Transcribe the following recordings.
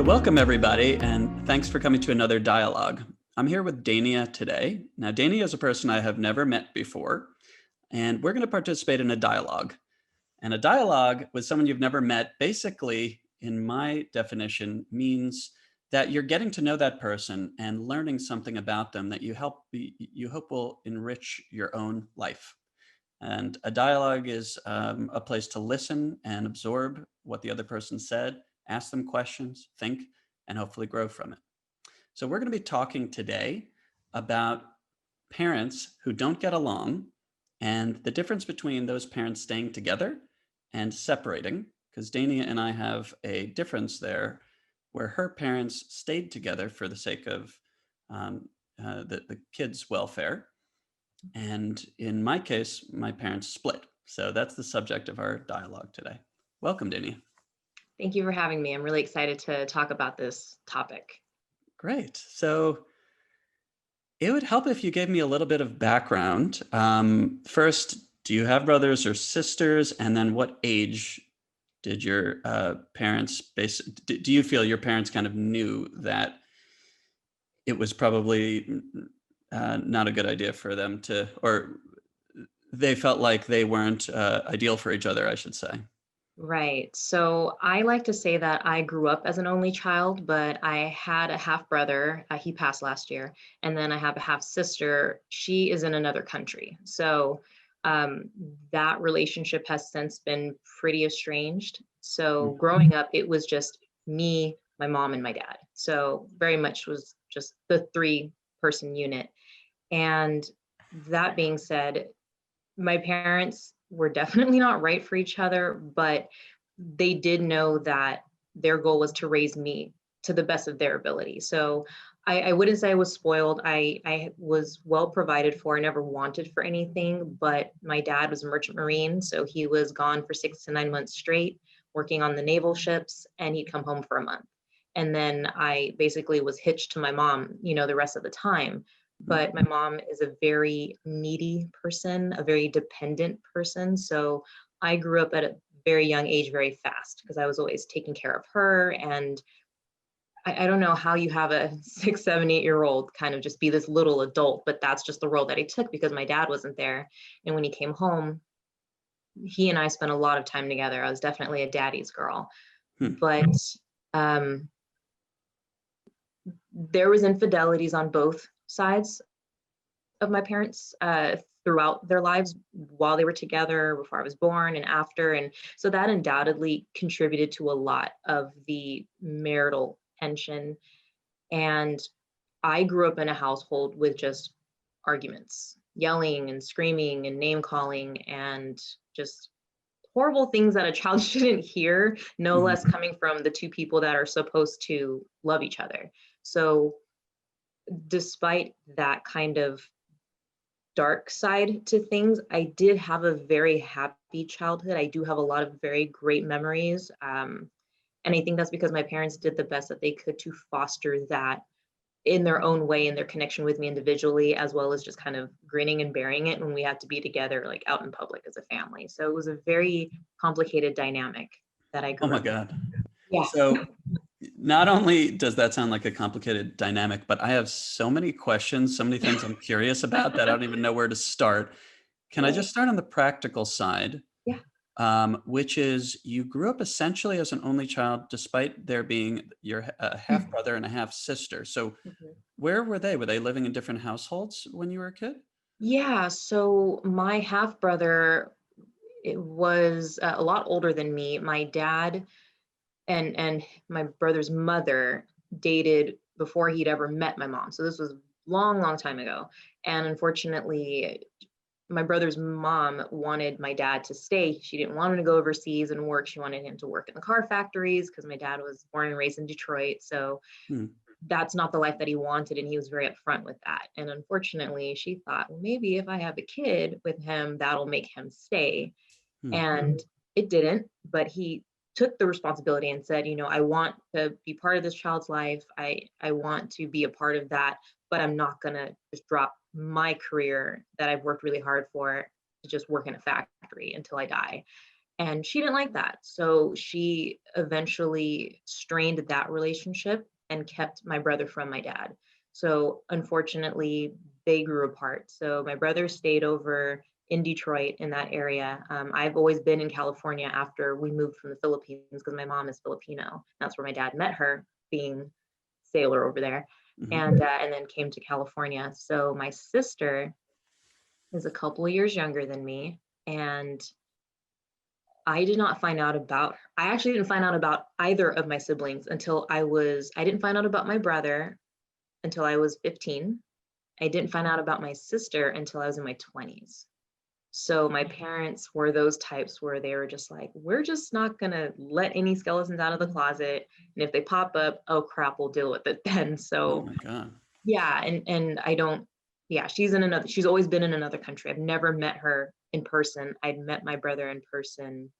So welcome everybody, and thanks for coming to another dialogue. I'm here with Dania today. Now, Dania is a person I have never met before, and we're going to participate in a dialogue. And a dialogue with someone you've never met, basically, in my definition, means that you're getting to know that person and learning something about them that you hope will enrich your own life. And a dialogue is a place to listen and absorb what the other person said, ask them questions, think, and hopefully grow from it. So we're going to be talking today about parents who don't get along and the difference between those parents staying together and separating, because Dania and I have a difference there where her parents stayed together for the sake of the kids' welfare. And in my case, my parents split. So that's the subject of our dialogue today. Welcome, Dania. Thank you for having me. I'm really excited to talk about this topic. Great. So it would help if you gave me a little bit of background. First, do you have brothers or sisters? And then what age did your parents do you feel your parents kind of knew that it was probably not a good idea for them to, or they felt like they weren't ideal for each other, I should say? Right. So I like to say that I grew up as an only child, but I had a half brother. He passed last year. And then I have a half sister. She is in another country. So that relationship has since been pretty estranged. So growing up, it was just me, my mom, and my dad. So very much was just the 3-person unit. And that being said, my parents were definitely not right for each other, but they did know that their goal was to raise me to the best of their ability. So I wouldn't say I was spoiled. I was well provided for. I never wanted for anything, but my dad was a merchant marine. So he was gone for 6 to 9 months straight, working on the naval ships, and he'd come home for a month. And then I basically was hitched to my mom, the rest of the time. But my mom is a very needy person, a very dependent person. So I grew up at a very young age, very fast, because I was always taking care of her. And I don't know how you have a 6, 7, 8-year-old kind of just be this little adult, but that's just the role that I took because my dad wasn't there. And when he came home, he and I spent a lot of time together. I was definitely a daddy's girl. But there was infidelities on both sides of my parents throughout their lives while they were together, before I was born and after. And so that undoubtedly contributed to a lot of the marital tension. And I grew up in a household with just arguments, yelling and screaming and name calling and just horrible things that a child shouldn't hear, no less coming from the 2 people that are supposed to love each other. So despite that kind of dark side to things, I did have a very happy childhood. I do have a lot of very great memories. And I think that's because my parents did the best that they could to foster that in their own way, in their connection with me individually, as well as just kind of grinning and bearing it when we had to be together, like out in public as a family. So it was a very complicated dynamic that I grew up. Oh my God. Yeah. So not only does that sound like a complicated dynamic, but I have so many questions, so many things I'm curious about that I don't even know where to start. Can I just start on the practical side? Yeah. Which is you grew up essentially as an only child, despite there being your half brother and a half sister. So where were they? Were they living in different households when you were a kid? Yeah. So my half brother, it was a lot older than me. My dad and my brother's mother dated before he'd ever met my mom. So this was long, long time ago. And unfortunately, my brother's mom wanted my dad to stay. She didn't want him to go overseas and work. She wanted him to work in the car factories because my dad was born and raised in Detroit. So that's not the life that he wanted. And he was very upfront with that. And unfortunately, she thought, well, maybe if I have a kid with him, that'll make him stay. And it didn't, but he took the responsibility and said, I want to be part of this child's life. I want to be a part of that, but I'm not going to just drop my career that I've worked really hard for to just work in a factory until I die. And she didn't like that. So she eventually strained that relationship and kept my brother from my dad. So unfortunately, they grew apart. So my brother stayed over in Detroit in that area. I've always been in California after we moved from the Philippines because my mom is Filipino. That's where my dad met her, being sailor over there, Hmm. and then came to California. So my sister is a couple of years younger than me, and I did not find out about I actually didn't find out about either of my siblings until I didn't find out about my brother until I was 15. I didn't find out about my sister until I was in my 20s. So my parents were those types where they were just like, we're just not gonna let any skeletons out of the closet. And if they pop up, oh crap, we'll deal with it then. Oh So my God. yeah, and I don't, yeah, she's always been in another country. I've never met her in person. I'd met my brother in person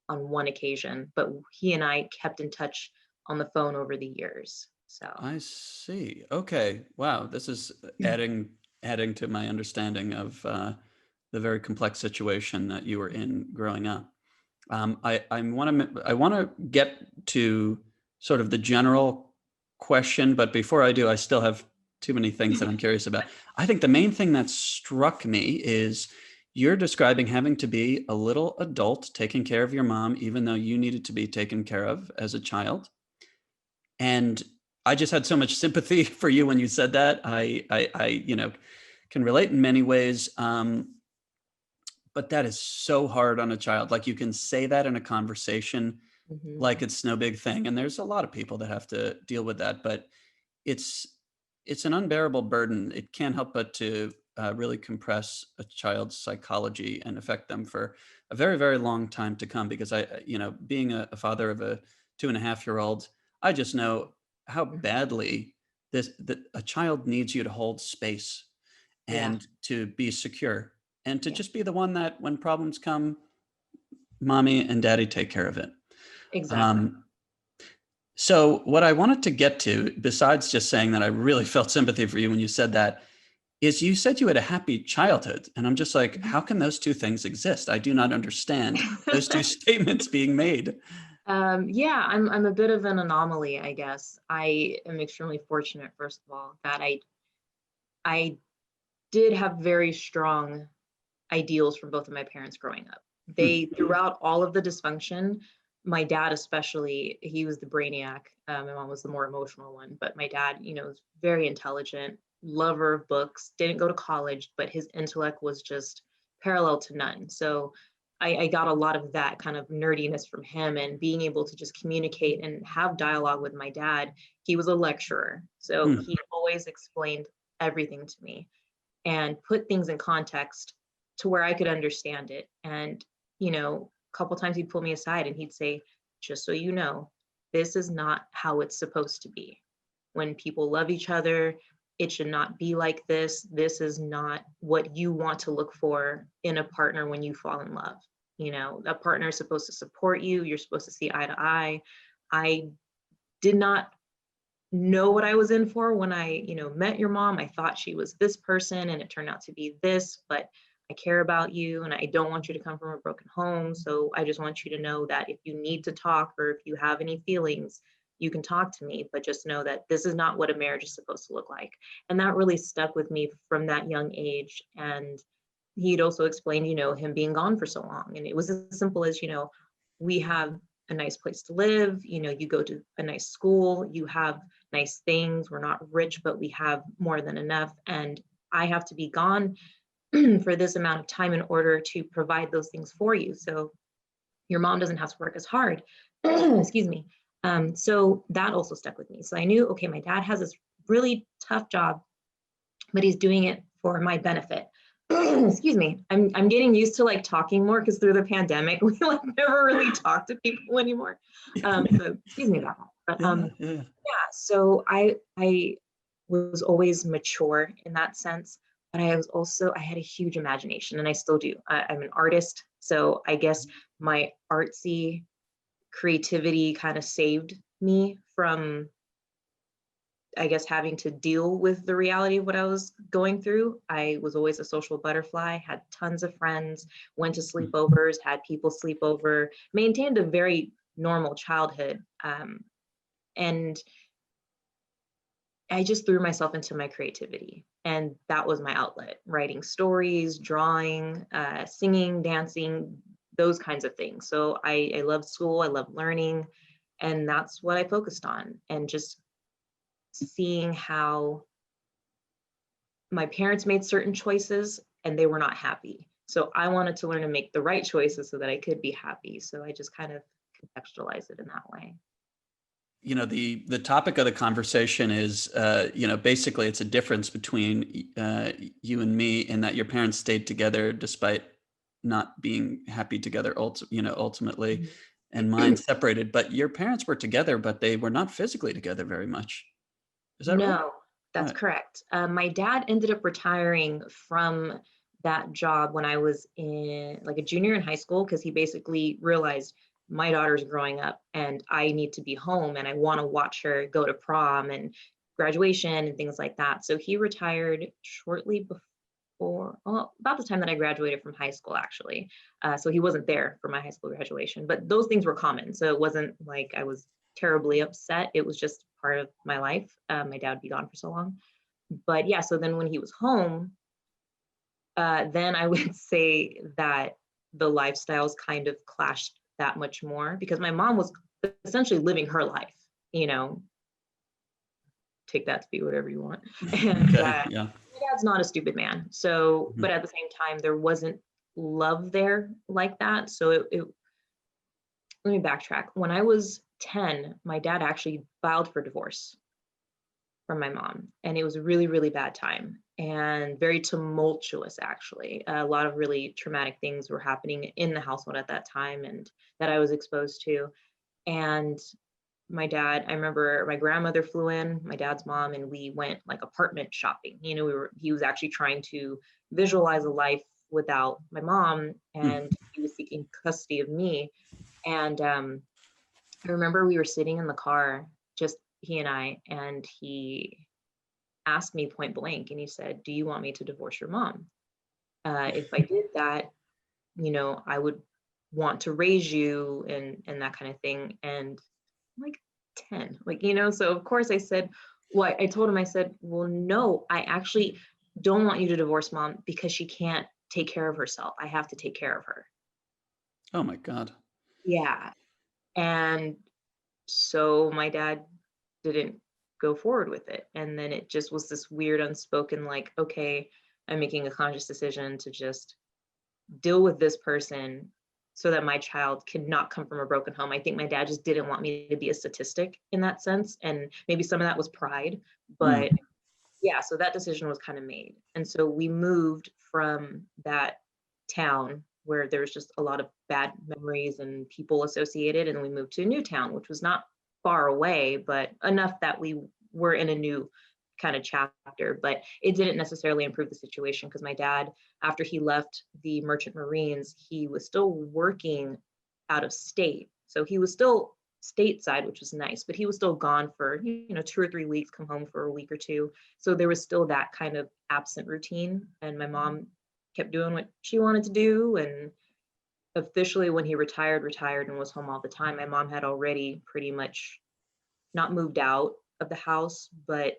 on one occasion, but he and I kept in touch on the phone over the years. So, I see. Okay. Wow. This is adding to my understanding of the very complex situation that you were in growing up. I want to get to sort of the general question, but before I do, I still have too many things that I'm curious about. I think the main thing that struck me is you're describing having to be a little adult taking care of your mom, even though you needed to be taken care of as a child. And I just had so much sympathy for you when you said that. I can relate in many ways. But that is so hard on a child. Like you can say that in a conversation mhm, like it's no big thing. And there's a lot of people that have to deal with that, but it's it's an unbearable burden. It can't help but to really compress a child's psychology and affect them for a very, very long time to come. Because being a father of a 2.5-year-old, I just know how mhm, badly that a child needs you to hold space yeah, and to be secure and to yeah, just be the one that when problems come, mommy and daddy take care of it. exactly. Um, so, what I wanted to get to, besides just saying that I really felt sympathy for you when you said that, is you said you had a happy childhood. And I'm just like, Mhm. how can those two things exist? I do not understand those two statements being made. Yeah, I'm a bit of an anomaly, I guess. I am extremely fortunate, first of all, that I did have very strong ideals from both of my parents growing up. Hmm. They, throughout all of the dysfunction, my dad especially, he was the brainiac. My mom was the more emotional one, but my dad, was very intelligent, lover of books, didn't go to college, but his intellect was just parallel to none. So I got a lot of that kind of nerdiness from him, and being able to just communicate and have dialogue with my dad. He was a lecturer, so Hmm. he always explained everything to me and put things in context to where I could understand it. And, a couple times he'd pull me aside and he'd say, just so you know, this is not how it's supposed to be. When people love each other, it should not be like this. This is not what you want to look for in a partner when you fall in love. A partner is supposed to support you. You're supposed to see eye to eye. I did not know what I was in for when I, met your mom. I thought she was this person and it turned out to be this, but I care about you and I don't want you to come from a broken home. So I just want you to know that if you need to talk or if you have any feelings, you can talk to me, but just know that this is not what a marriage is supposed to look like. And that really stuck with me from that young age. And he'd also explained, him being gone for so long. And it was as simple as, we have a nice place to live, you go to a nice school, you have nice things. We're not rich, but we have more than enough. And I have to be gone for this amount of time in order to provide those things for you. So your mom doesn't have to work as hard. Excuse me. So that also stuck with me. So I knew, okay, my dad has this really tough job, but he's doing it for my benefit. Excuse me. I'm getting used to like talking more because through the pandemic we like never really talk to people anymore. So excuse me about that. But Yeah, yeah. yeah, so I was always mature in that sense, but I had a huge imagination, and I still do. I'm an artist, so I guess my artsy creativity kind of saved me from I guess, having to deal with the reality of what I was going through. I was always a social butterfly, had tons of friends, went to sleepovers, had people sleep over, maintained a very normal childhood. And I just threw myself into my creativity. And that was my outlet: writing stories, drawing, singing, dancing, those kinds of things. So I loved school, I loved learning, and that's what I focused on. And just seeing how my parents made certain choices and they were not happy. So I wanted to learn to make the right choices so that I could be happy. So I just kind of contextualize it in that way. The topic of the conversation is, basically it's a difference between you and me in that your parents stayed together despite not being happy together, ultimately, and mine separated. But your parents were together, but they were not physically together very much. Is that right? No, that's Right. correct. My dad ended up retiring from that job when I was in like a junior in high school, because he basically realized my daughter's growing up and I need to be home and I want to watch her go to prom and graduation and things like that. So he retired shortly before, well, about the time that I graduated from high school, actually. So he wasn't there for my high school graduation, but those things were common. So it wasn't like I was terribly upset. It was just part of my life. My dad would be gone for so long. But yeah, so then when he was home, then I would say that the lifestyles kind of clashed that much more, because my mom was essentially living her life, you know, take that to be whatever you want. And Okay. Yeah. my dad's not a stupid man. So, but Mhm. at the same time, there wasn't love there like that. So let me backtrack. When I was 10, my dad actually filed for divorce from my mom, and it was a really, really bad time and very tumultuous, actually. A lot of really traumatic things were happening in the household at that time and that I was exposed to. And my dad, I remember my grandmother flew in, my dad's mom, and we went like apartment shopping. He was actually trying to visualize a life without my mom, and Hmm. he was seeking custody of me. And I remember we were sitting in the car, just he and he asked me point blank, and he said, "Do you want me to divorce your mom? If I did that, I would want to raise you and that kind of thing." And I'm like 10, like, so of course I said, well, I told him, I said, well, no, I actually don't want you to divorce mom because she can't take care of herself. I have to take care of her. Oh my God. Yeah. And so my dad didn't go forward with it. And then it just was this weird unspoken, like, okay, I'm making a conscious decision to just deal with this person so that my child cannot come from a broken home. I think my dad just didn't want me to be a statistic in that sense. And maybe some of that was pride, Mm. but yeah, so that decision was kind of made. And so we moved from that town where there was just a lot of bad memories and people associated, and we moved to a new town, which was not far away, but enough that we were in a new kind of chapter. But it didn't necessarily improve the situation, because my dad, after he left the Merchant Marines, he was still working out of state. So he was still stateside, which was nice, but he was still gone for 2 or 3 weeks, come home for a week or two. So there was still that kind of absent routine, and my mom kept doing what she wanted to do. And officially, when he retired and was home all the time, my mom had already pretty much not moved out of the house, but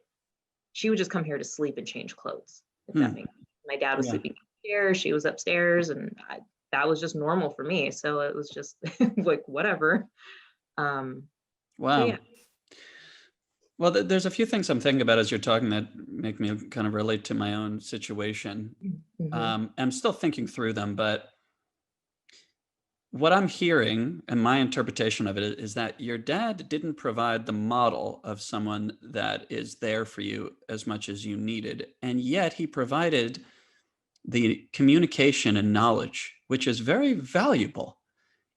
she would just come here to sleep and change clothes, if that Hmm. makes sense. My dad was Yeah. sleeping upstairs, she was upstairs, and that was just normal for me. So it was just like whatever. Um, so Wow. yeah. Well, there's a few things I'm thinking about as you're talking that make me kind of relate to my own situation. Hmm. I'm still thinking through them, but what I'm hearing and my interpretation of it is that your dad didn't provide the model of someone that is there for you as much as you needed. And yet he provided the communication and knowledge, which is very valuable.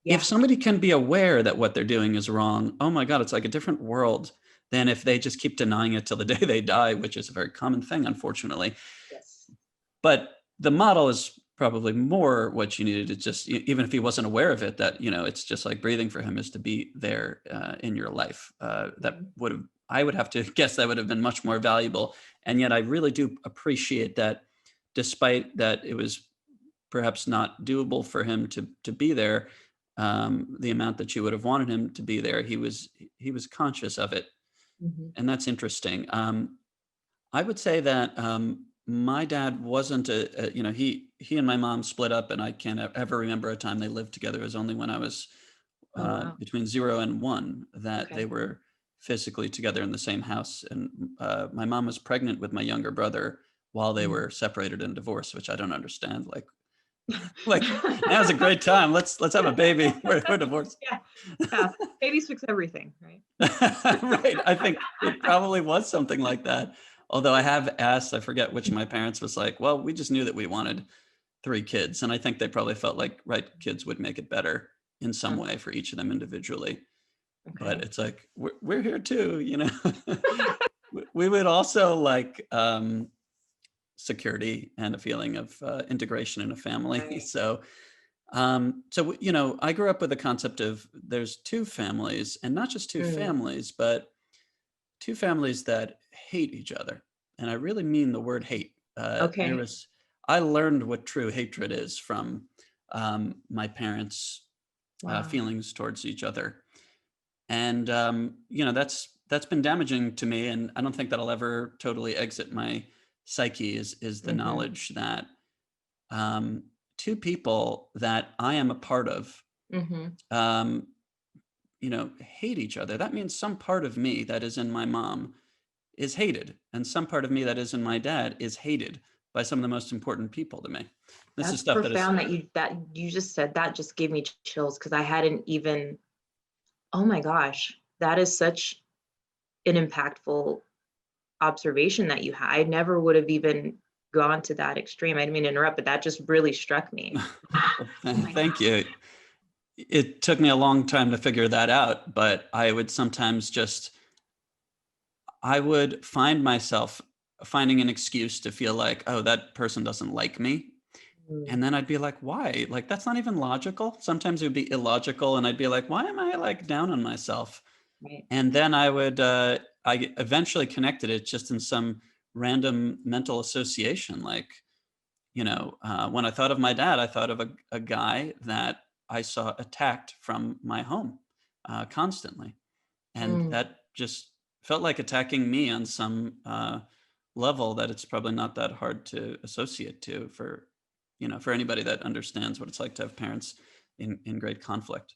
If Yeah. somebody can be aware that what they're doing is wrong, oh my God, it's like a different world than if they just keep denying it till the day they die, which is a very common thing, unfortunately. Yes. But the model is probably more what you needed. It's just, even if he wasn't aware of it, that, it's just like breathing for him is to be there in your life. That Mhm. would have I would have to guess that would have been much more valuable. And yet I really do appreciate that despite that it was perhaps not doable for him to be there, the amount that you would have wanted him to be there, he was conscious of it, Mhm. and that's interesting. I would say that my dad wasn't he and my mom split up, and I can't ever remember a time they lived together. It was only when I was Oh, wow. between 0 and 1 that they Okay. were physically together in the same house. And my mom was pregnant with my younger brother while they Mm. were separated and divorced, which I don't understand. Like now's a great time. Let's have a baby. We're divorced. Yeah, yeah. Babies fix everything, right? Right. I think it probably was something like that. Although I have asked, I forget which of my parents was like, well, we just knew that we wanted 3 kids. And I think they probably felt like, right, kids would make it better in some Okay, way for each of them individually. But okay. it's like, we're here too, you know? We would also like security and a feeling of integration in a family. Right. So I grew up with the concept of there's two families, and not just two Mm, families, but two families that hate each other. And I really mean the word hate. okay. I learned what true hatred is from my parents' Wow. feelings towards each other. And, that's been damaging to me. And I don't think that I'll ever totally exit my psyche is the Mhm, knowledge that um, two people that I am a part of, mhm. um, hate each other. That means some part of me that is in my mom is hated, and some part of me that is in my dad is hated by some of the most important people to me. This is That's stuff that is profound that you just said that just gave me chills because I hadn't even oh my gosh, that is such an impactful observation that you had. I never would have even gone to that extreme. I didn't mean to interrupt, but that just really struck me. well, Oh my thank gosh. you. It took me a long time to figure that out, but I would sometimes I would find myself finding an excuse to feel like, oh, that person doesn't like me. Mm, And then I'd be like, why? Like, that's not even logical. Sometimes it would be illogical. And I'd be like, why am I like down on myself? right. And then I eventually connected it just in some random mental association. Like, when I thought of my dad, I thought of a guy that I saw attacked from my home constantly. And Mm, that just felt like attacking me on some level that it's probably not that hard to associate to for anybody that understands what it's like to have parents in great conflict.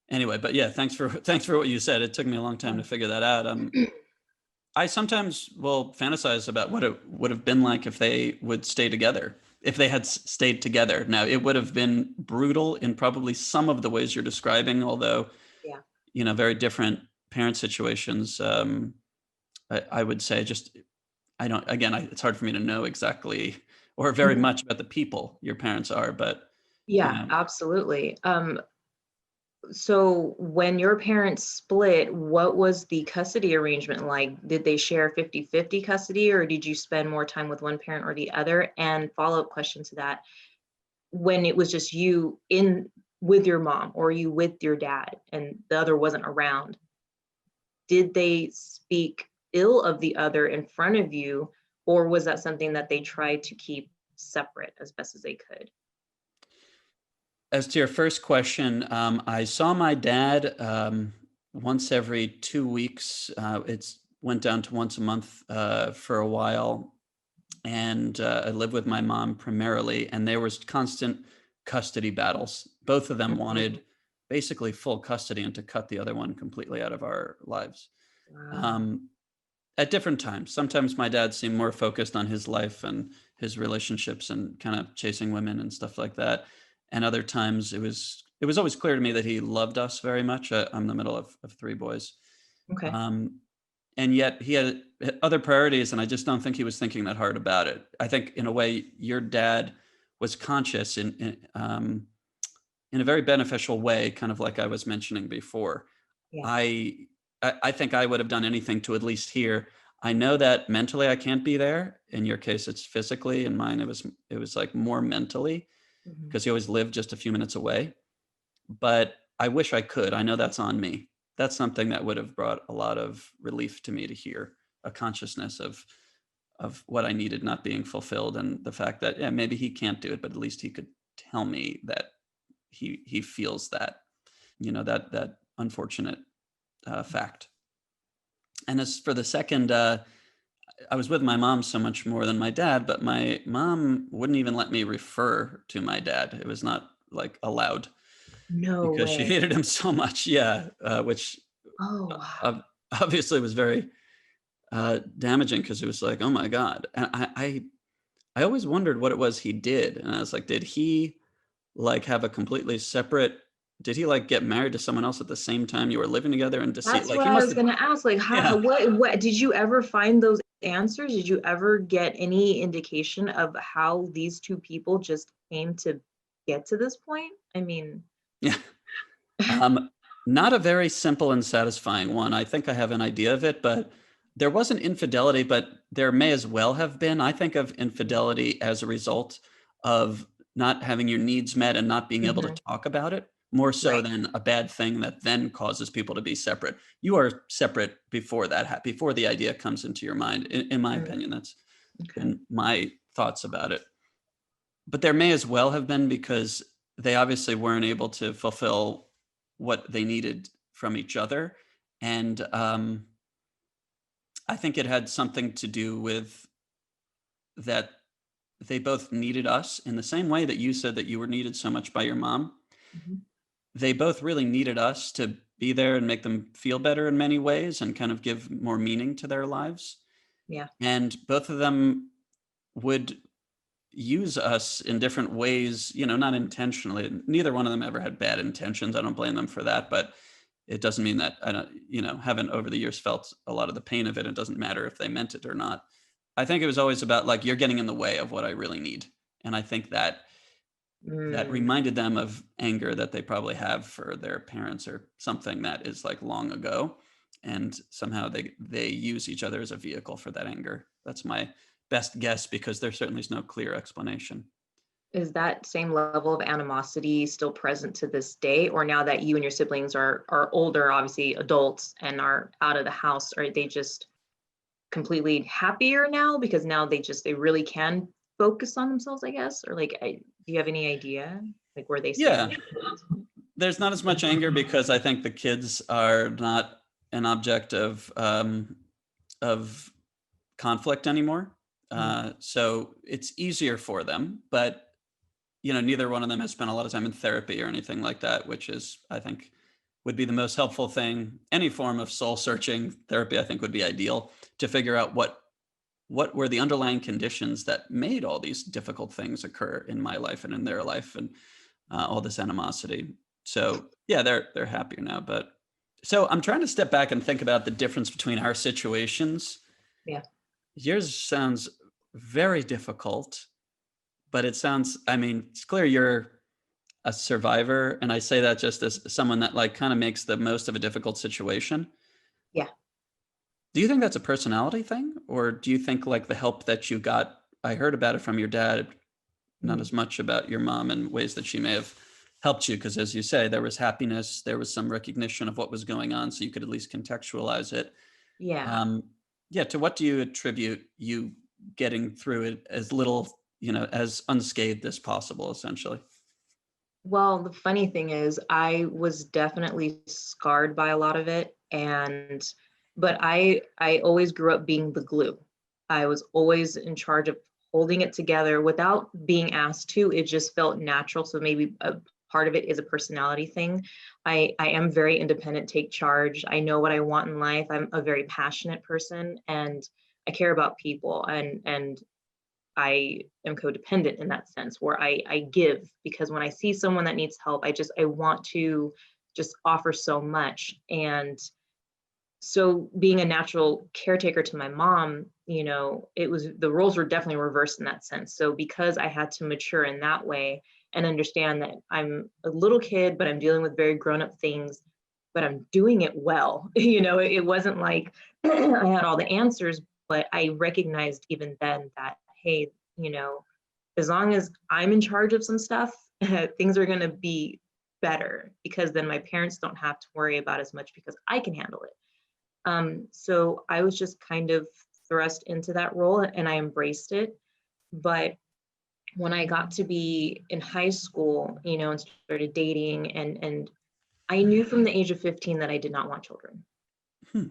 Anyway, but yeah, thanks for thanks for what you said. It took me a long time to figure that out. yeah. I sometimes will fantasize about what it would have been like if they would stay together. If they had stayed together. Now, it would have been brutal in probably some of the ways you're describing, although Yeah. very different parent situations. I would say just I don't. Again, it's hard for me to know exactly or very Mhm. much about the people your parents are, but you Yeah, know, absolutely. So when your parents split, what was the custody arrangement like? Did they share 50-50 custody or did you spend more time with one parent or the other? And follow-up question to that, when it was just you in with your mom or you with your dad and the other wasn't around, did they speak ill of the other in front of you, or was that something that they tried to keep separate as best as they could? as to your first question, I saw my dad once every 2 weeks. It's went down to once a month for a while, and I lived with my mom primarily, and there was constant custody battles. Both of them Mhm. wanted basically full custody and to cut the other one completely out of our lives. Wow. Um, at different times. Sometimes my dad seemed more focused on his life and his relationships and kind of chasing women and stuff like that. And other times it was always clear to me that he loved us very much. I'm the middle of 3 boys. Okay. Um, and yet he had other priorities, and I just don't think he was thinking that hard about it. I think in a way your dad was conscious in a very beneficial way, kind of like I was mentioning before. Yeah. I think I would have done anything to at least hear. I know that mentally I can't be there. In your case, it's physically. In mine, it was like more mentally Mhm. because he always lived just a few minutes away. But I wish I could. I know that's on me. that's something that would have brought a lot of relief to me to hear, a consciousness of what I needed not being fulfilled, and the fact that, yeah, maybe he can't do it, but at least he could tell me that he feels that, that unfortunate fact. And as for the second, I was with my mom so much more than my dad, but my mom wouldn't even let me refer to my dad. It was not like allowed No because she way. hated him so much. Yeah, which Oh, uh, wow. obviously was very damaging, because it was like, oh my God. And I always wondered what it was he did. And I was like, did he like have a completely separate, did he like get married to someone else at the same time you were living together and deceive? That's Like what he I must was have, gonna ask. Like, yeah. what did you ever find those answers? Did you ever get any indication of how these two people just came to get to this point? I mean, Yeah. Um, Not a very simple and satisfying one. I think I have an idea of it, but there wasn't infidelity, but there may as well have been. I think of infidelity as a result of not having your needs met and not being able to mhm, talk about it, more so right. than a bad thing that then causes people to be separate. You are separate before that, before the idea comes into your mind. In my Mm, opinion, that's okay. been my thoughts about it. But there may as well have been, because they obviously weren't able to fulfill what they needed from each other. And I think it had something to do with that they both needed us in the same way that you said that you were needed so much by your mom. Mhm. They both really needed us to be there and make them feel better in many ways and kind of give more meaning to their lives. Yeah. And both of them would use us in different ways, not intentionally. Neither one of them ever had bad intentions. I don't blame them for that, but it doesn't mean that I don't, haven't over the years felt a lot of the pain of it. It doesn't matter if they meant it or not. I think it was always about like, you're getting in the way of what I really need. And I think that Mm, reminded them of anger that they probably have for their parents or something that is like long ago. And somehow they use each other as a vehicle for that anger. That's my best guess, because there certainly is no clear explanation. is that same level of animosity still present to this day, or now that you and your siblings are older, obviously adults, and are out of the house, are they just completely happier now because now they really can focus on themselves, I guess? Or like, do you have any idea like where they Yeah, stand? there's not as much anger, because I think the kids are not an object of conflict anymore. Mm, So it's easier for them, but neither one of them has spent a lot of time in therapy or anything like that, which is, I think, would be the most helpful thing. Any form of soul searching therapy, I think, would be ideal to figure out what were the underlying conditions that made all these difficult things occur in my life and in their life, and all this animosity. So yeah, they're happier now. But so I'm trying to step back and think about the difference between our situations. yeah. Yours sounds very difficult, but it sounds, I mean, it's clear you're a survivor. And I say that just as someone that like kind of makes the most of a difficult situation. Yeah. Do you think that's a personality thing? Or do you think like the help that you got, I heard about it from your dad, not Mhm. as much about your mom and ways that she may have helped you? Because as you say, there was happiness, there was some recognition of what was going on, so you could at least contextualize it. Yeah. Um, yeah, to what do you attribute you getting through it as little, as unscathed as possible, essentially? Well, the funny thing is, I was definitely scarred by a lot of it, and but I always grew up being the glue. I was always in charge of holding it together without being asked to. It just felt natural. So maybe a part of it is a personality thing. I am very independent, take charge. I know what I want in life. I'm a very passionate person, and I care about people, and I am codependent in that sense where I give because when I see someone that needs help, I want to just offer so much. And so being a natural caretaker to my mom, it was the roles were definitely reversed in that sense. So because I had to mature in that way and understand that I'm a little kid, but I'm dealing with very grown up things, but I'm doing it well. It wasn't like I had all the answers, but I recognized even then that, hey, you know, as long as I'm in charge of some stuff, things are going to be better, because then my parents don't have to worry about as much because I can handle it. So I was just kind of thrust into that role and I embraced it. But when I got to be in high school, and started dating, and I knew from the age of 15 that I did not want children. Hmm.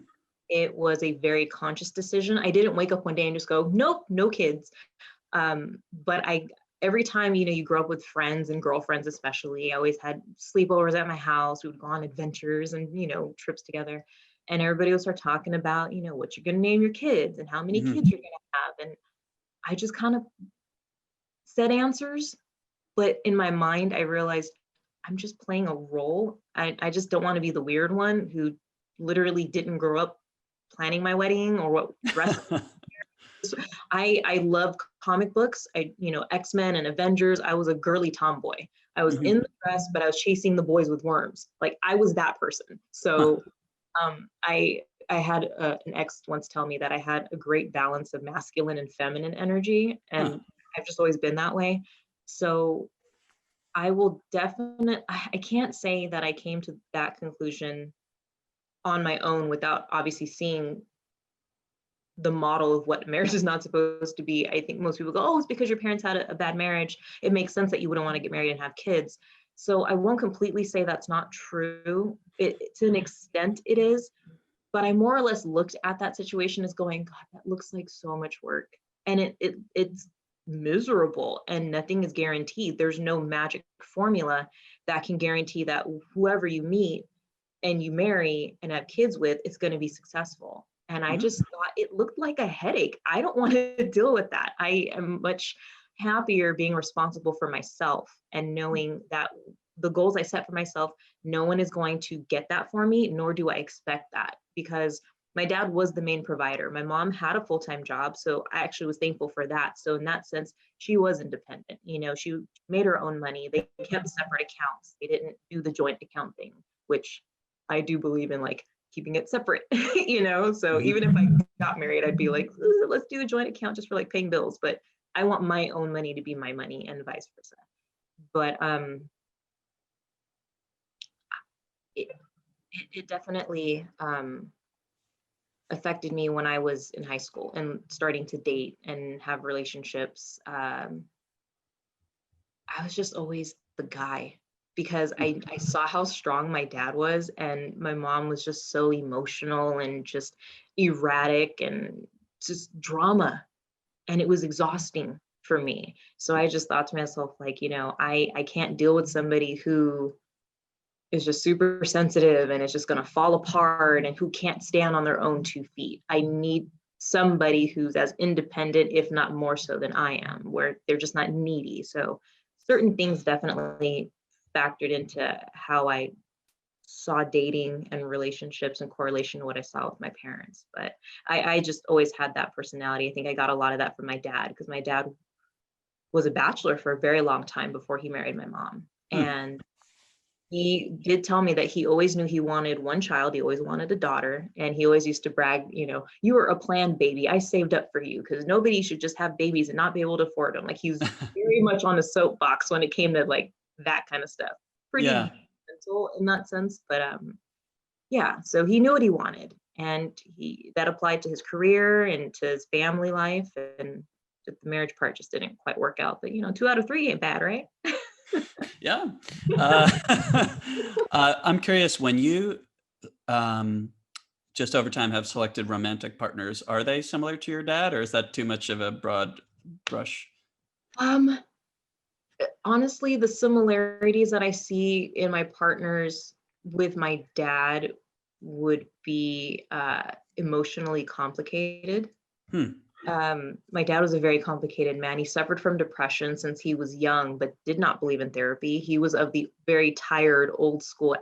It was a very conscious decision. I didn't wake up one day and just go, nope, no kids. But every time, you grow up with friends and girlfriends, especially, I always had sleepovers at my house. We would go on adventures and, trips together. And everybody would start talking about, what you're going to name your kids and how many kids Hmm. you're going to have. And I just kind of said answers. But in my mind, I realized I'm just playing a role. I just don't want to be the weird one who literally didn't grow up planning my wedding or what dress. I love comic books. X-Men and Avengers. I was a girly tomboy. I was in Hmm. the dress, but I was chasing the boys with worms. Like I was that person. Huh. So I had an ex once tell me that I had a great balance of masculine and feminine energy, Huh. and I've just always been that way. So I will definitely, I can't say that I came to that conclusion on my own without obviously seeing the model of what marriage is not supposed to be. I think most people go, oh, it's because your parents had a bad marriage. It makes sense that you wouldn't want to get married and have kids. So I won't completely say that's not true. To an extent it is, but I more or less looked at that situation as going, God, that looks like so much work. And it's miserable and nothing is guaranteed. There's no magic formula that can guarantee that whoever you meet and you marry and have kids with, it's going to be successful. And I Mhm. just thought it looked like a headache. I don't want to deal with that. I am much happier being responsible for myself and knowing that the goals I set for myself, no one is going to get that for me, nor do I expect that, because my dad was the main provider. My mom had a full-time job, so I actually was thankful for that. So in that sense, she was independent. She made her own money. They kept separate accounts. They didn't do the joint account thing, which I do believe in, like keeping it separate, So Mhm. even if I got married, I'd be like, let's do a joint account just for like paying bills. But I want my own money to be my money and vice versa. But it, it definitely affected me when I was in high school and starting to date and have relationships. I was just always the guy because I saw how strong my dad was, and my mom was just so emotional and just erratic and just drama. And it was exhausting for me. So I just thought to myself, like, I can't deal with somebody who is just super sensitive and is just going to fall apart and who can't stand on their own 2 feet. I need somebody who's as independent, if not more so than I am, where they're just not needy. So certain things definitely factored into how I saw dating and relationships in correlation to what I saw with my parents. But I just always had that personality. I think I got a lot of that from my dad, because my dad was a bachelor for a very long time before he married my mom. Hmm. And he did tell me that he always knew he wanted one child. He always wanted a daughter. And he always used to brag, you were a planned baby. I saved up for you, because nobody should just have babies and not be able to afford them. Like, he was very much on the soapbox when it came to like that kind of stuff. Yeah. Pretty gentle in that sense. But yeah, so he knew what he wanted. And that applied to his career and to his family life. And the marriage part just didn't quite work out. But 2 out of 3 ain't bad, right? Yeah. I'm curious, when you just over time have selected romantic partners, are they similar to your dad, or is that too much of a broad brush? Um, Honestly, the similarities that I see in my partners with my dad would be emotionally complicated. Hmm. My dad was a very complicated man. He suffered from depression since he was young, but did not believe in therapy. He was of the very tired, old school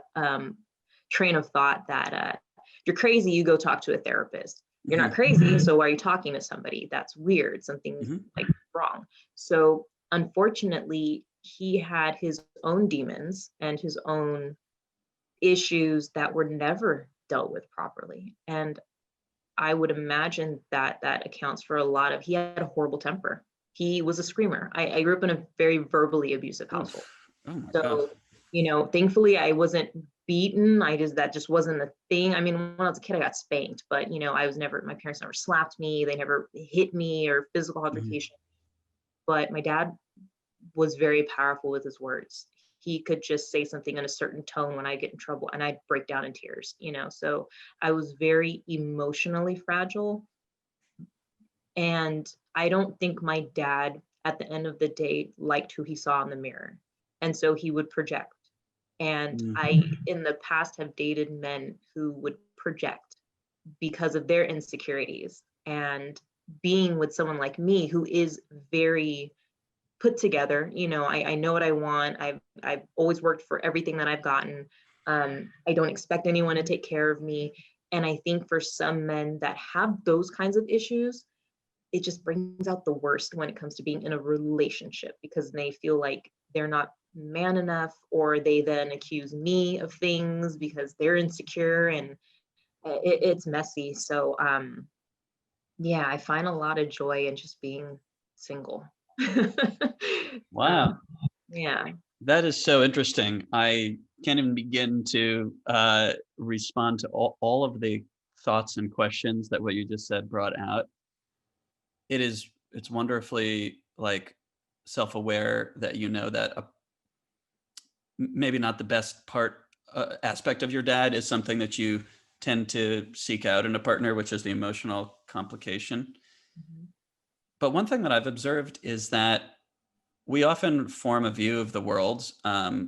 train of thought that if you're crazy, you go talk to a therapist. You're not Hmm. crazy, so why are you talking to somebody? That's weird. Something's Hmm. like wrong. So unfortunately, he had his own demons and his own issues that were never dealt with properly. And I would imagine that that accounts for a lot of, he had a horrible temper. He was a screamer. I grew up in a very verbally abusive household. Oof. Oh my So God. Thankfully I wasn't beaten. That just wasn't a thing. I mean, when I was a kid, I got spanked, but my parents never slapped me. They never hit me or physical Mhm. altercation. But my dad was very powerful with his words. He could just say something in a certain tone when I get in trouble and I'd break down in tears. So I was very emotionally fragile. And I don't think my dad, at the end of the day, liked who he saw in the mirror. And so he would project. And Mm. I, in the past, have dated men who would project because of their insecurities. And being with someone like me who is very put together, I know what I want. I've always worked for everything that I've gotten. I don't expect anyone to take care of me. And I think for some men that have those kinds of issues, it just brings out the worst when it comes to being in a relationship because they feel like they're not man enough, or they then accuse me of things because they're insecure, and it's messy. So yeah, I find a lot of joy in just being single. Wow. Yeah. That is so interesting. I can't even begin to respond to all of the thoughts and questions that what you just said brought out. It's wonderfully like self-aware that you know that maybe not the best part aspect of your dad is something that you tend to seek out in a partner, which is the emotional complication. Mhm. But one thing that I've observed is that we often form a view of the world,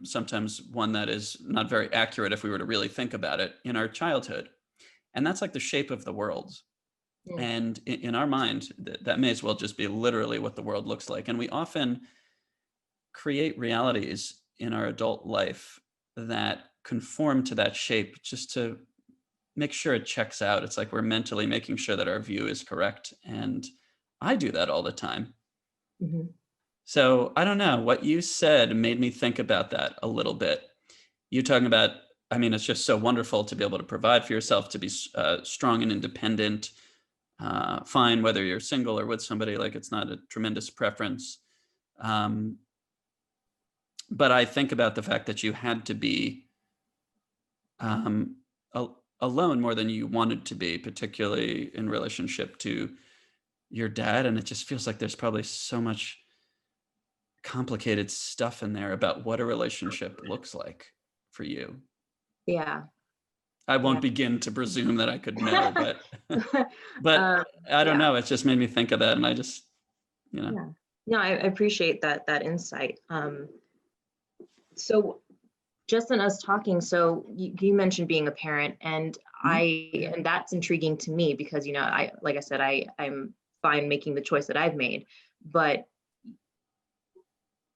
sometimes one that is not very accurate if we were to really think about it, in our childhood. And that's like the shape of the world. Mm. And in our mind, that may as well just be literally what the world looks like. And we often create realities in our adult life that conform to that shape just to make sure it checks out. It's like we're mentally making sure that our view is correct. And I do that all the time. Mhm. So I don't know. What you said made me think about that a little bit. You talking about, I mean, it's just so wonderful to be able to provide for yourself, to be strong and independent, fine whether you're single or with somebody, like it's not a tremendous preference. Um, but I think about the fact that you had to be um, alone more than you wanted to be, particularly in relationship to your dad. And it just feels like there's probably so much complicated stuff in there about what a relationship looks like for you. Yeah. I Yeah. won't begin to presume that I could know, but but um, I don't yeah. know. It just made me think of that, and I just, you know. Yeah. No, I appreciate that insight. So just in us talking, so you mentioned being a parent, and Mhm. and that's intriguing to me because I, like I said, I'm fine making the choice that I've made, but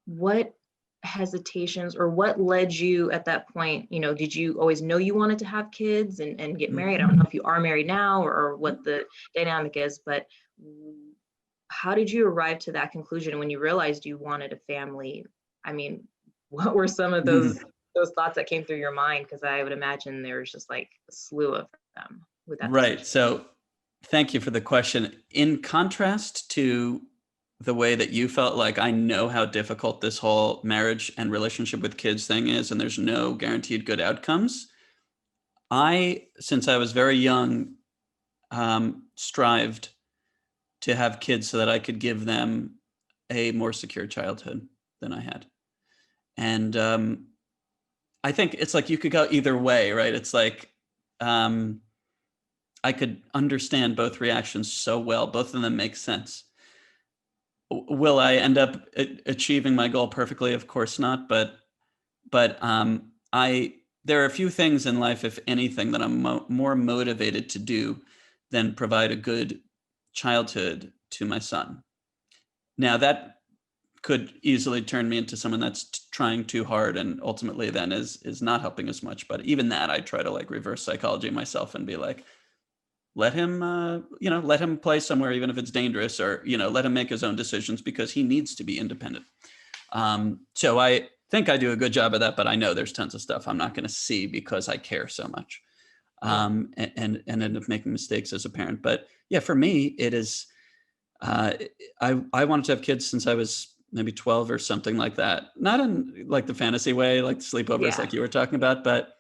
what hesitations or what led you at that point? Did you always know you wanted to have kids and get Mm. married? I don't know if you are married now, or what the dynamic is, but how did you arrive to that conclusion when you realized you wanted a family? I mean, what were some of those thoughts that came through your mind? Because I would imagine there's just like a slew of them with that Right. decision. So thank you for the question. In contrast to the way that you felt like I know how difficult this whole marriage and relationship with kids thing is, and there's no guaranteed good outcomes. Since I was very young, strived to have kids so that I could give them a more secure childhood than I had. And I think it's like you could go either way, right? It's like um, I could understand both reactions so well. Both of them make sense. Will I end up achieving my goal perfectly? Of course not. But I there are a few things in life, if anything, that I'm more motivated to do than provide a good childhood to my son. Now that could easily turn me into someone that's trying too hard and ultimately then is not helping as much. But even that, I try to like reverse psychology myself and be like, let him, let him play somewhere, even if it's dangerous, or let him make his own decisions because he needs to be independent. So I think I do a good job of that, but I know there's tons of stuff I'm not going to see because I care so much, Yeah. and end up making mistakes as a parent. But yeah, for me, it is. Uh, I wanted to have kids since I was maybe 12 or something like that. Not in like the fantasy way, like sleepovers Yeah. like you were talking about, but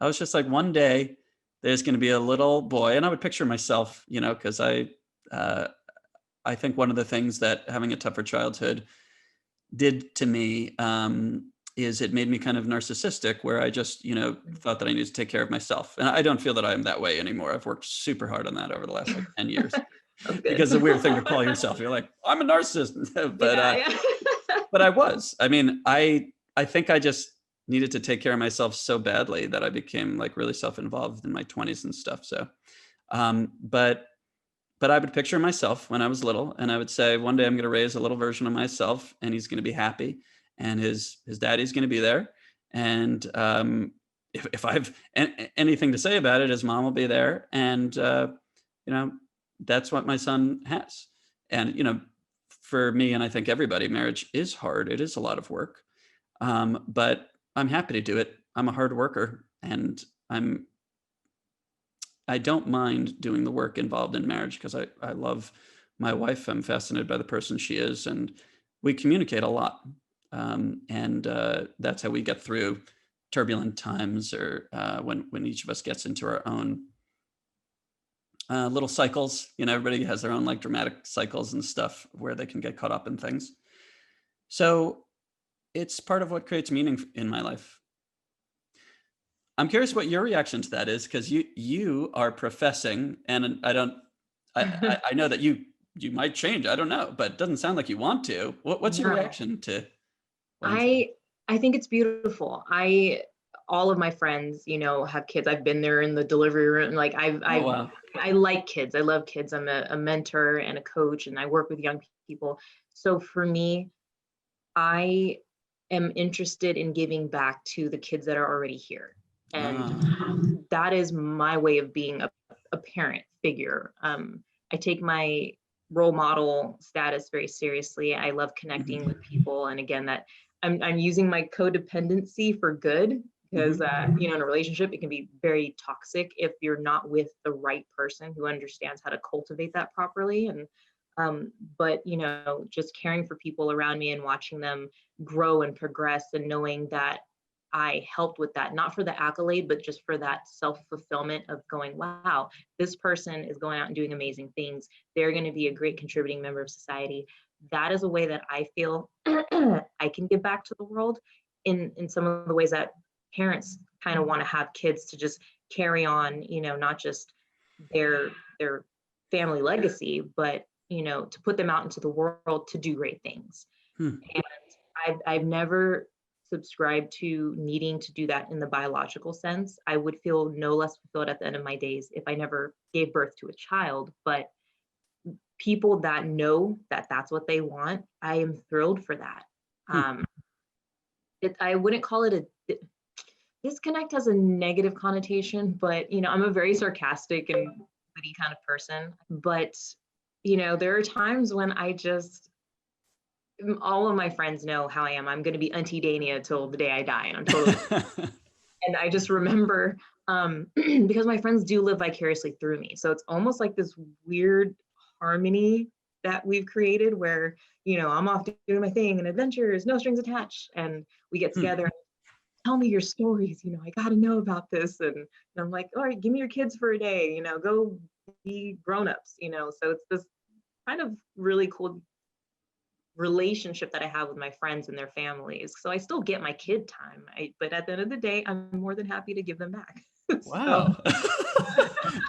I was just like, one day there's going to be a little boy, and I would picture myself, because uh, I think one of the things that having a tougher childhood did to me, is it made me kind of narcissistic, where I just, thought that I needed to take care of myself. And I don't feel that I am that way anymore. I've worked super hard on that over the last like 10 years, That's good. because it's a weird thing to call yourself. You're like, I'm a narcissist, but Yeah, yeah. I was. I mean, I think I just needed to take care of myself so badly that I became like really self-involved in my 20s and stuff. So, but I would picture myself when I was little, and I would say, one day I'm going to raise a little version of myself, and he's going to be happy, and his daddy's going to be there, and if I've anything to say about it, his mom will be there, and you know that's what my son has. And for me, and I think everybody, marriage is hard. It is a lot of work, but I'm happy to do it. I'm a hard worker, and I don't mind doing the work involved in marriage, because I love my wife. I'm fascinated by the person she is, and we communicate a lot. And that's how we get through turbulent times, or when each of us gets into our own little cycles. Everybody has their own like dramatic cycles and stuff where they can get caught up in things. So it's part of what creates meaning in my life. I'm curious what your reaction to that is, because you are professing, and I don't, I know that you might change. I don't know, but it doesn't sound like you want to. What's your No. reaction to what I'm saying? I think it's beautiful. All of my friends, have kids. I've been there in the delivery room. Like Oh wow. I like kids. I love kids. I'm a mentor and a coach, and I work with young people. So for me, I am interested in giving back to the kids that are already here. And Ah. that is my way of being a parent figure. I take my role model status very seriously. I love connecting Mhm. with people. And again, that I'm using my codependency for good, because Mhm. in a relationship, it can be very toxic if you're not with the right person who understands how to cultivate that properly. And but just caring for people around me and watching them grow and progress, and knowing that I helped with that, not for the accolade, but just for that self fulfillment of going, wow, this person is going out and doing amazing things. They're going to be a great contributing member of society. That is a way that I feel I can give back to the world in some of the ways that parents kind of want to have kids to just carry on, not just their family legacy, but to put them out into the world to do great things. Hmm. And I've never subscribed to needing to do that in the biological sense. I would feel no less fulfilled at the end of my days if I never gave birth to a child. But people that know that that's what they want, I am thrilled for that. Hmm. Um, I wouldn't call it a disconnect has a negative connotation, but I'm a very sarcastic and witty kind of person. But there are times when all of my friends know how I am. I'm going to be Auntie Dania till the day I die, and I'm totally. And I just remember, because my friends do live vicariously through me, so it's almost like this weird harmony that we've created, where I'm off doing my thing and adventures, no strings attached, and we get Hmm. together. Tell me your stories. I got to know about this, and I'm like, all right, give me your kids for a day. Go be grown-ups. So it's this kind of really cool relationship that I have with my friends and their families. So I still get my kid time, but at the end of the day, I'm more than happy to give them back. So Wow.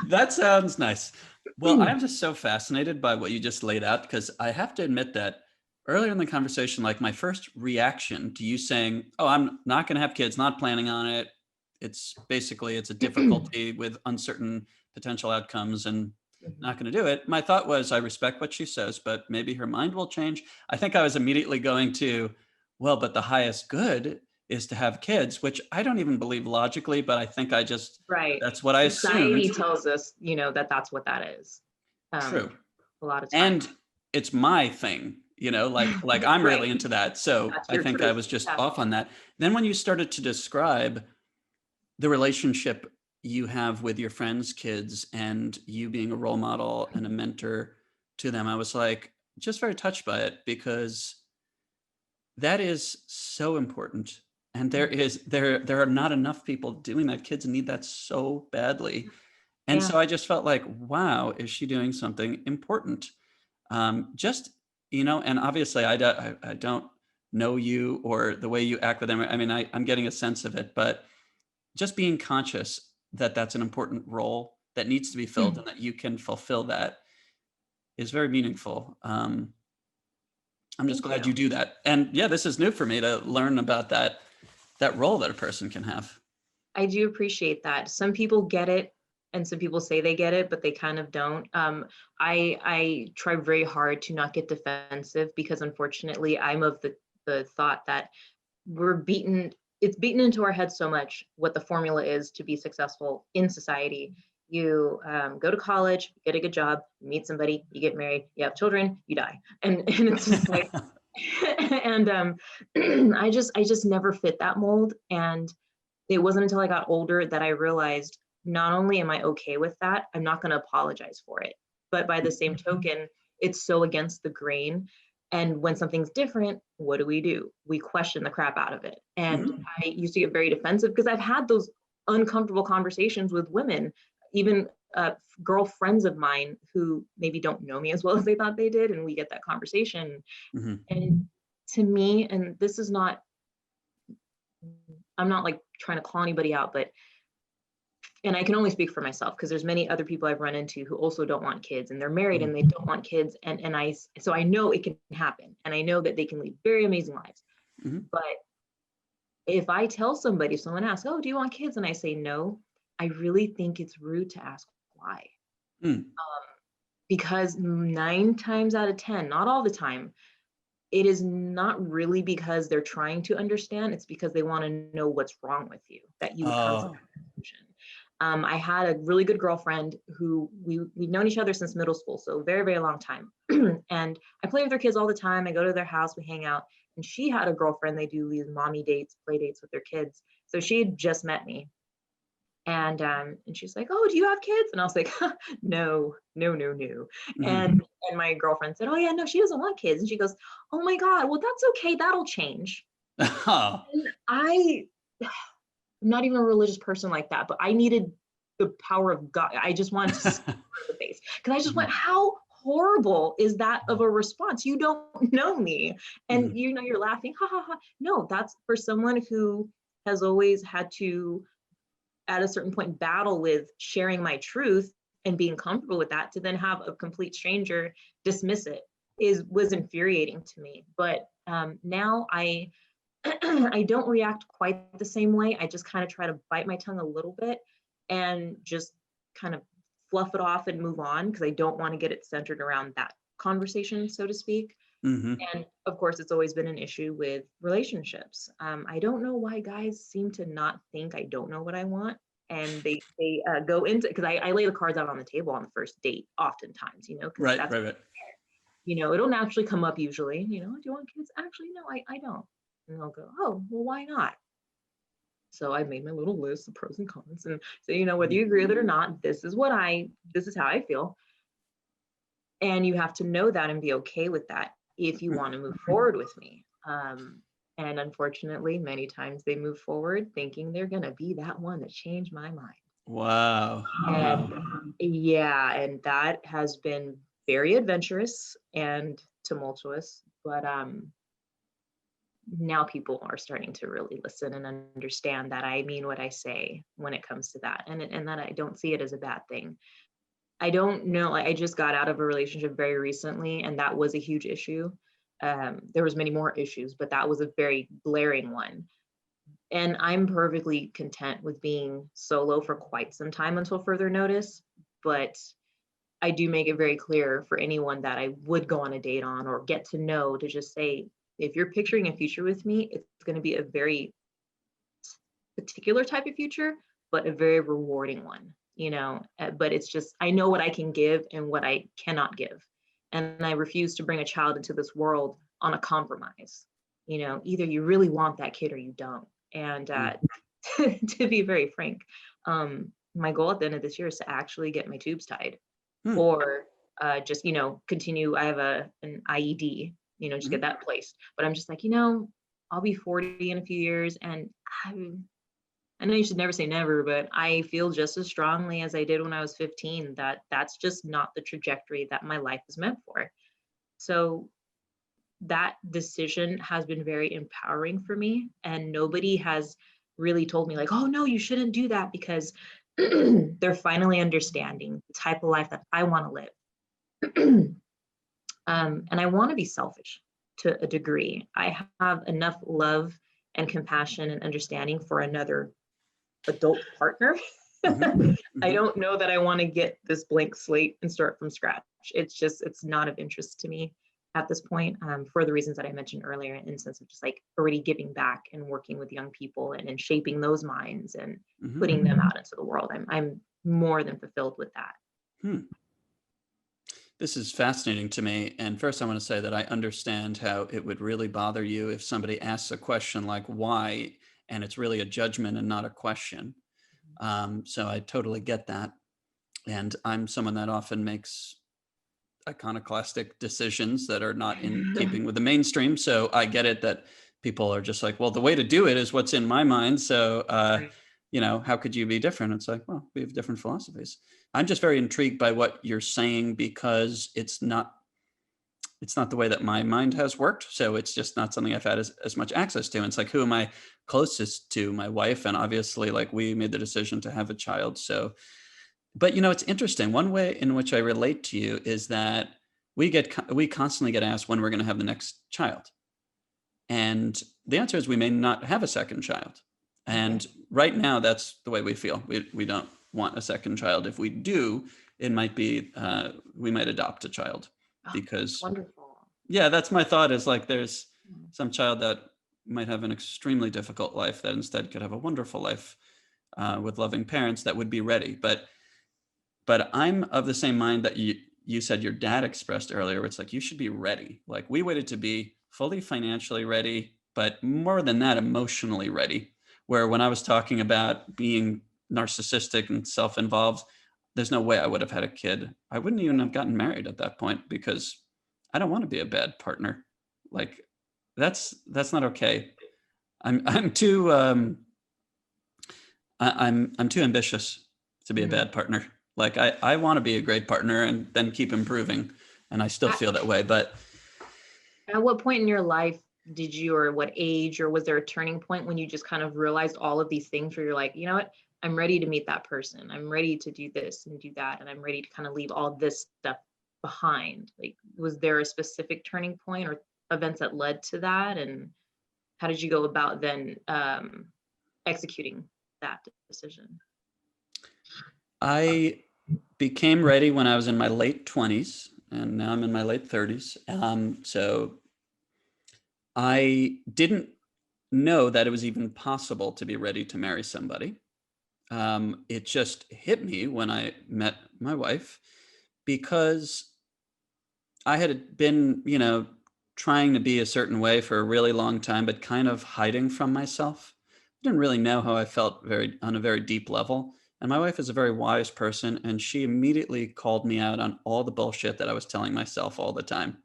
That sounds nice. Well, I'm just so fascinated by what you just laid out, because I have to admit that earlier in the conversation, like my first reaction to you saying, "Oh, I'm not going to have kids, not planning on it. It's basically it's a difficulty with uncertain potential outcomes and not going to do it." My thought was, I respect what she says, but maybe her mind will change. I think I was immediately going to, well, but the highest good is to have kids, which I don't even believe logically, but I think I just right, that's what I society assumed. tells us, that that's what that is. True. A lot of time. And it's my thing, like I'm Right. really into that. So That's I your think I truth. was just Yeah. off on that. Then when you started to describe the relationship you have with your friends' kids, and you being a role model and a mentor to them, I was like just very touched by it, because That is so important. And there are not enough people doing that. Kids need that so badly. And Yeah. so I just felt like, wow, is she doing something important? Just, and obviously I don't know you or the way you act with them. I mean, I'm getting a sense of it, but just being conscious that that's an important role that needs to be filled and that you can fulfill that is very meaningful. I'm just Thank glad you you. do that. And yeah, this is new for me to learn about that role that a person can have. I do appreciate that. Some people get it and some people say they get it, but they kind of don't. I try very hard to not get defensive because unfortunately I'm of the thought that we're beaten it's beaten into our heads so much what the formula is to be successful in society. You go to college, get a good job, meet somebody, you get married, you have children, you die, and it's just like, and I just never fit that mold. And it wasn't until I got older that I realized not only am I okay with that, I'm not going to apologize for it. But by the same token, it's so against the grain. And when something's different, what do? We question the crap out of it. And Mhm, I used to get very defensive because I've had those uncomfortable conversations with women, even girlfriends of mine who maybe don't know me as well as they thought they did. And we get that conversation. mhm. And to me, and this is not, I'm not like trying to call anybody out, but and I can only speak for myself because there's many other people I've run into who also don't want kids and they're married Mhm, and they don't want kids and so I know it can happen and I know that they can lead very amazing lives. mhm. But if I tell somebody, if someone asks, "Oh, do you want kids?" and I say no, I really think it's rude to ask why. Mm. Because 9 times out of 10, not all the time, it is not really because they're trying to understand, it's because they want to know what's wrong with you, that you would come to Oh, that conclusion. I had a really good girlfriend who we've known each other since middle school, so very, very long time. And I play with their kids all the time. I go to their house, we hang out. And she had a girlfriend. They do these mommy dates, play dates with their kids. So she had just met me. And she's like, "Oh, do you have kids?" And I was like, "No, no, no, no." mhm. And my girlfriend said, "Oh yeah, no, she doesn't want kids." And she goes, "Oh my God, well that's okay, that'll change." Oh. And I'm not even a religious person like that, but I needed the power of God. I just wanted to slap her in the face because I just went, Mhm, "How horrible is that of a response? You don't know me, and mhm. you're laughing, ha ha ha." No, that's for someone who has always had to at a certain point battle with sharing my truth and being comfortable with that to then have a complete stranger dismiss it is was infuriating to me. But now I I don't react quite the same way. I just kind of try to bite my tongue a little bit and just kind of fluff it off and move on because I don't want to get it centered around that conversation, so to speak. Mhm. And of course, it's always been an issue with relationships. I don't know why guys seem to not think I don't know what I want, and they go into because I lay the cards out on the table on the first date, oftentimes, because Right, that's right, right. it'll naturally come up usually. Do you want kids? Actually, no, I don't. And they'll go, oh, well, why not? So I made my little list of pros and cons, and say, whether Mhm, you agree with it or not, this is how I feel, and you have to know that and be okay with that if you mm. want to move forward with me. And unfortunately, many times they move forward thinking they're going to be that one that changed my mind. Wow, wow. And yeah, and that has been very adventurous and tumultuous. But now people are starting to really listen and understand that I mean what I say when it comes to that, and that I don't see it as a bad thing. I don't know. Like, I just got out of a relationship very recently, and that was a huge issue. There was many more issues, but that was a very glaring one. And I'm perfectly content with being solo for quite some time until further notice. But I do make it very clear for anyone that I would go on a date on or get to know to just say, if you're picturing a future with me, it's going to be a very particular type of future, but a very rewarding one, But it's just, I know what I can give and what I cannot give. And I refuse to bring a child into this world on a compromise. Either you really want that kid or you don't. And Mm. to be very frank, my goal at the end of this year is to actually get my tubes tied Hmm. or just, continue. I have an IED. just get Mhm. that placed. But I'm just like, I'll be 40 in a few years, and I know you should never say never, but I feel just as strongly as I did when I was 15 that that's just not the trajectory that my life is meant for. So that decision has been very empowering for me. And nobody has really told me, like, oh, no, you shouldn't do that, because they're finally understanding the type of life that I want to live. And I want to be selfish to a degree. I have enough love and compassion and understanding for another adult partner. Mhm. I Mhm. don't know that I want to get this blank slate and start from scratch. It's not of interest to me at this point, for the reasons that I mentioned earlier, in the sense of just like already giving back and working with young people, and shaping those minds and Mhm. putting them out into the world. I'm more than fulfilled with that. Hmm. This is fascinating to me. And first, I want to say that I understand how it would really bother you if somebody asks a question like why, and it's really a judgment and not a question. So I totally get that. And I'm someone that often makes iconoclastic decisions that are not in keeping with the mainstream. So I get it that people are just like, well, the way to do it is what's in my mind. So, Right. how could you be different? It's like, well, we have different philosophies. I'm just very intrigued by what you're saying because it's not the way that my mind has worked. So it's just not something I've had as much access to. And it's like, who am I closest to? My wife. And obviously, like, we made the decision to have a child. So, but it's interesting. One way in which I relate to you is that we constantly get asked when we're going to have the next child. And the answer is we may not have a second child. Okay. And right now, that's the way we feel. We don't want a second child. If we do, it might be we might adopt a child Oh, that's because wonderful. yeah, that's my thought is like there's Mm. some child that might have an extremely difficult life that instead could have a wonderful life with loving parents that would be ready. But I'm of the same mind that you said your dad expressed earlier. Where it's like you should be ready. Like we waited to be fully financially ready, but more than that, emotionally ready. Where when I was talking about being narcissistic and self-involved, there's no way I would have had a kid. I wouldn't even have gotten married at that point because I don't want to be a bad partner. Like that's not okay. I'm too I'm too ambitious to be a Mm. bad partner. Like I want to be a great partner and then keep improving, and I still At, feel that way. But at what point in your life did you, or what age, or was there a turning point when you just kind of realized all of these things where you're like, you know what, I'm ready to meet that person. I'm ready to do this and do that. And I'm ready to kind of leave all this stuff behind. Like, was there a specific turning point or events that led to that? And how did you go about then executing that decision? I became ready when I was in my late 20s, and now I'm in my late 30s. So I didn't know that it was even possible to be ready to marry somebody. It just hit me when I met my wife because I had been, trying to be a certain way for a really long time, but kind of hiding from myself. I didn't really know how I felt very on a very deep level. And my wife is a very wise person, and she immediately called me out on all the bullshit that I was telling myself all the time.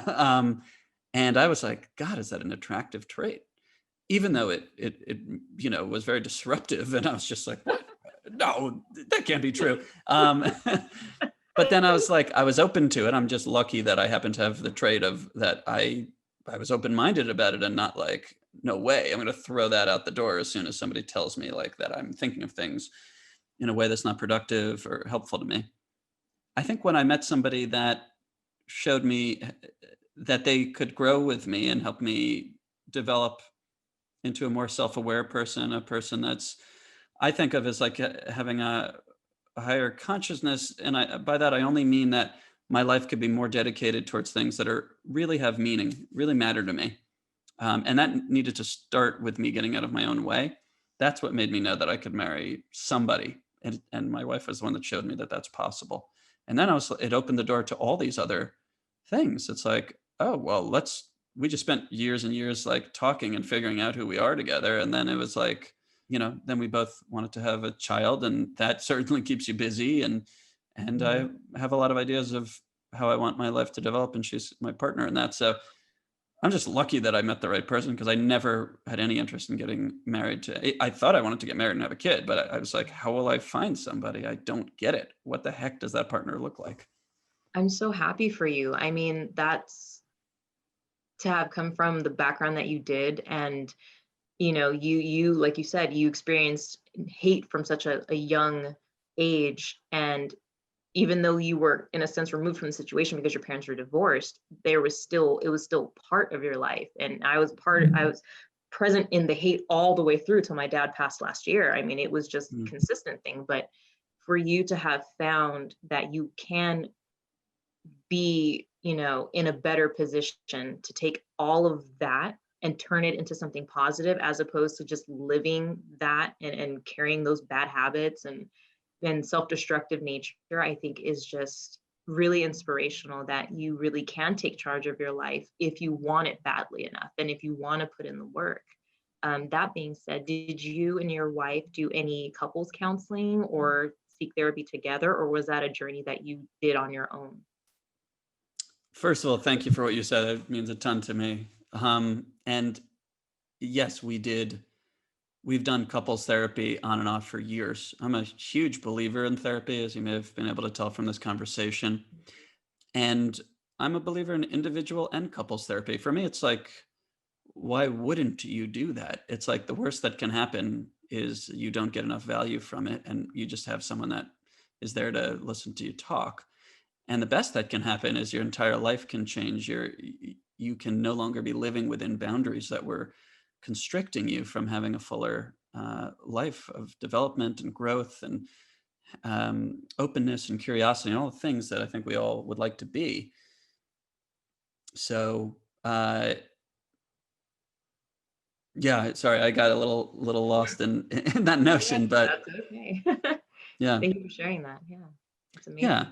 um, and I was like, God, is that an attractive trait? Even though it was very disruptive, and I was just like, what? No, that can't be true. But then I was like, I was open to it. I'm just lucky that I happen to have the trait of that I was open-minded about it and not like, no way, I'm going to throw that out the door as soon as somebody tells me like that I'm thinking of things in a way that's not productive or helpful to me. I think when I met somebody that showed me that they could grow with me and help me develop into a more self-aware person, a person that's I think of as like having a higher consciousness, and by that I only mean that my life could be more dedicated towards things that are really have meaning, really matter to me. And that needed to start with me getting out of my own way. That's what made me know that I could marry somebody, and my wife was the one that showed me that that's possible. And then it opened the door to all these other things. It's like, oh well, we just spent years and years like talking and figuring out who we are together, and then it was like, then we both wanted to have a child, and that certainly keeps you busy. And Mhm. I have a lot of ideas of how I want my life to develop, and she's my partner in that. So I'm just lucky that I met the right person because I never had any interest in getting married to. I thought I wanted to get married and have a kid, but I was like, how will I find somebody? I don't get it. What the heck does that partner look like? I'm so happy for you. I mean, that's to have come from the background that you did, and you like you said, you experienced hate from such a young age, and even though you were in a sense removed from the situation because your parents were divorced, it was still part of your life. And I was present in the hate all the way through till my dad passed last year. I mean, it was just Mm. consistent thing. But for you to have found that you can be, in a better position to take all of that and turn it into something positive, as opposed to just living that and carrying those bad habits and self-destructive nature, I think is just really inspirational, that you really can take charge of your life if you want it badly enough and if you want to put in the work. That being said, did you and your wife do any couples counseling or seek therapy together, or was that a journey that you did on your own? First of all, thank you for what you said. It means a ton to me. And yes, we did. We've done couples therapy on and off for years. I'm a huge believer in therapy, as you may have been able to tell from this conversation. And I'm a believer in individual and couples therapy. For me, it's like, why wouldn't you do that? It's like the worst that can happen is you don't get enough value from it, and you just have someone that is there to listen to you talk. And the best that can happen is your entire life can change. You can no longer be living within boundaries that were constricting you from having a fuller life of development and growth and openness and curiosity and all the things that I think we all would like to be. So, yeah, sorry, I got a little lost in in that No, yeah, notion, but that's okay. yeah, Thank you for sharing that. Yeah, it's yeah.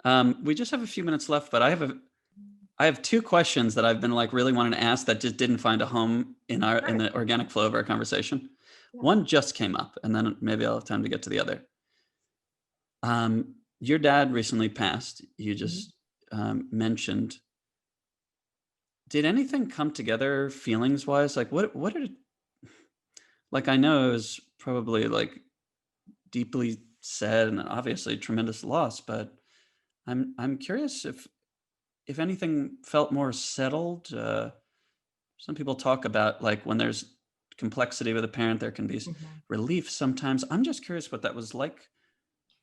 amazing. We just have a few minutes left, but I have two questions that I've been like really wanting to ask that just didn't find a home in our in Sure. the organic flow of our conversation. Yeah. One just came up, and then maybe I'll have time to get to the other. Your dad recently passed. You Mhm. just mentioned. Did anything come together feelings wise? Like what did like I know it was probably like deeply sad and obviously tremendous loss, but I'm curious if anything felt more settled. Some people talk about like when there's complexity with a parent, there can be Mhm. relief sometimes. I'm just curious what that was like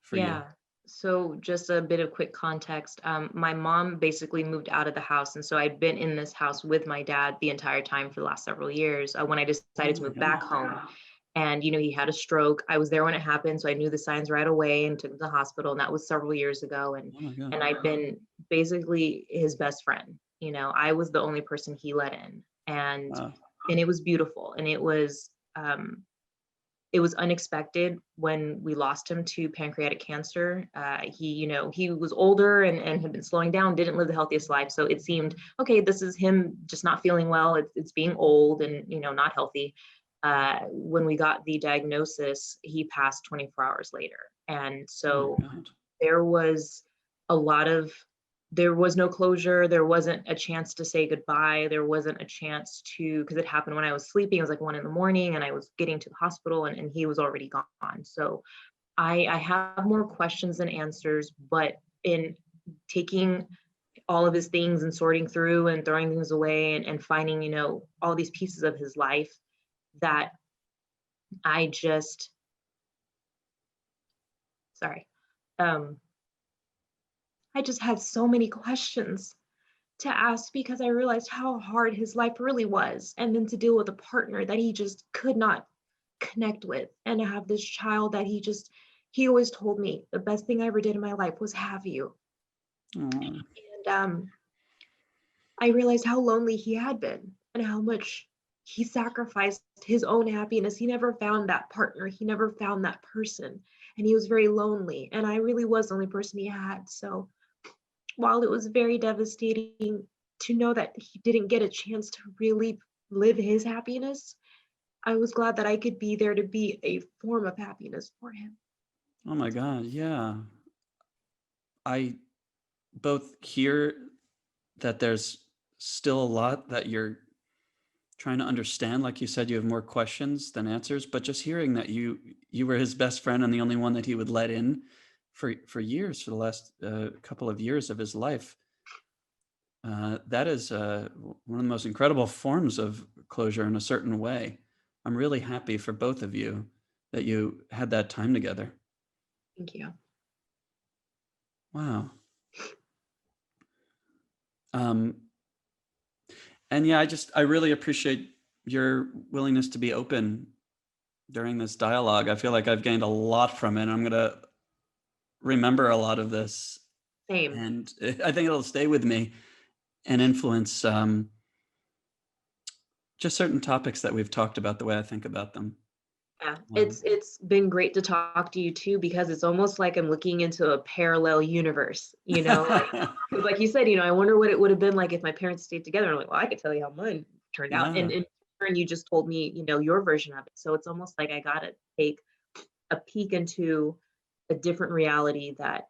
for you. Yeah. So just a bit of quick context. My mom basically moved out of the house, and so I'd been in this house with my dad the entire time for the last several years. When I Oh decided to my move back god. home, and he had a stroke. I was there when it happened, so I knew the signs right away and took him to the hospital. And that was several years ago. And Oh my god. and I'd been basically his best friend. I was the only person he let in, and Wow. and it was beautiful, and it was unexpected when we lost him to pancreatic cancer. He was older and had been slowing down, didn't live the healthiest life. So it seemed, okay, this is him just not feeling well. It's being old and, not healthy. When we got the diagnosis, he passed 24 hours later. And Oh my so god. there was a lot of there was no closure. There wasn't a chance to say goodbye. There wasn't a chance to, because it happened when I was sleeping. It was like 1 in the morning and I was getting to the hospital, and he was already gone. So I have more questions than answers, but in taking all of his things and sorting through and throwing things away and finding, all these pieces of his life, that I just, sorry, um, I just had so many questions to ask, because I realized how hard his life really was. And then to deal with a partner that he just could not connect with, and to have this child that he always told me the best thing I ever did in my life was have you. Oh, And I realized how lonely he had been and how much he sacrificed his own happiness. He never found that partner, he never found that person. And he was very lonely. And I really was the only person he had. So while it was very devastating to know that he didn't get a chance to really live his happiness, I was glad that I could be there to be a form of happiness for him. oh my god. Yeah. I both hear that there's still a lot that you're trying to understand. Like you said, you have more questions than answers, but just hearing that you were his best friend and the only one that he would let in for years, for the last couple of years of his life, that is one of the most incredible forms of closure in a certain way. I'm really happy for both of you that you had that time together. Thank you. Wow. Um, and yeah, I really appreciate your willingness to be open during this dialogue. I feel like I've gained a lot from it. I'm going to remember a lot of this, Same. and I think it'll stay with me and influence just certain topics that we've talked about, the way I think about them. Yeah, Um, it's been great to talk to you too, because it's almost like I'm looking into a parallel universe, like 'cause like you said, I wonder what it would have been like if my parents stayed together. I'm like, well, I could tell you how mine turned out. And yeah, in turn, you just told me, your version of it. So it's almost like I gotta take a peek into a different reality that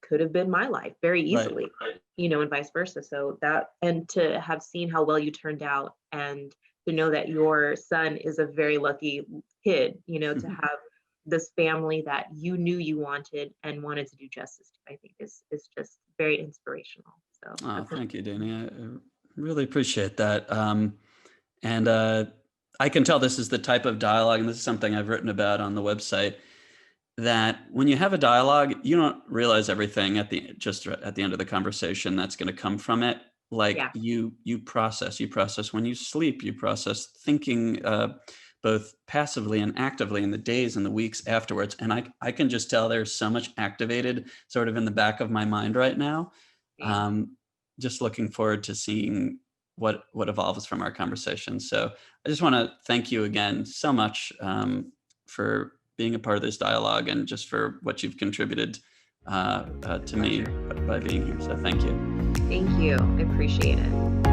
could have been my life very right. easily, and vice versa. So that, and to have seen how well you turned out, and to know that your son is a very lucky kid, to have this family that you knew you wanted to do justice to, I think is just very inspirational. So Oh, that's thank you, Danny. I really appreciate that. And I can tell this is the type of dialogue, and this is something I've written about on the website, that when you have a dialogue, you don't realize everything at the end of the conversation that's going to come from it. Like yeah, you process when you sleep, you process thinking both passively and actively in the days and the weeks afterwards. And I can just tell there's so much activated sort of in the back of my mind right now. same. Um, just looking forward to seeing what evolves from our conversation. So I just want to thank you again so much for being a part of this dialogue and just for what you've contributed to me Pleasure. by being here. So thank you. Thank you. I appreciate it.